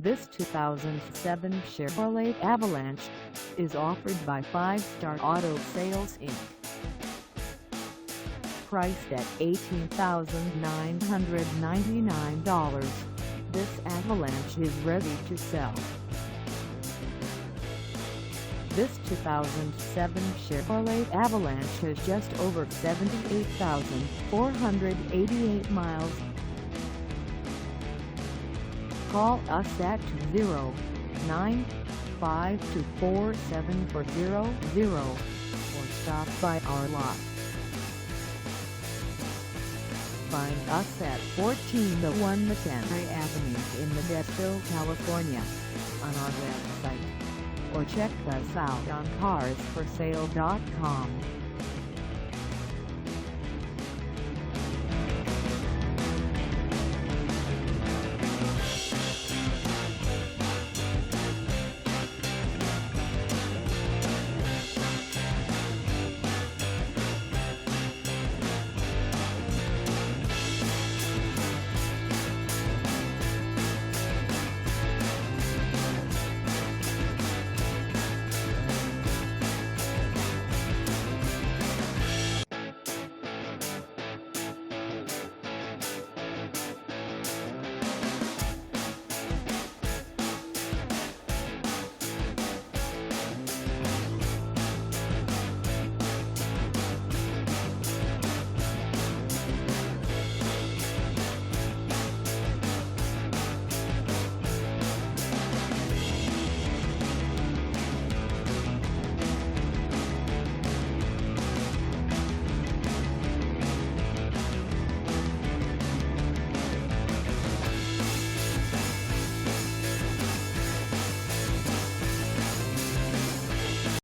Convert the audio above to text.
This 2007 Chevrolet Avalanche is offered by 5 Star Auto Sales Inc. Priced at $18,999, this Avalanche is ready to sell. This 2007 Chevrolet Avalanche has just over 78,488 miles. Call us at 209-524-7400 or stop by our lot. Find us at 1401 McHenry Avenue in Modesto, California, on our website, or check us out on carsforsale.com.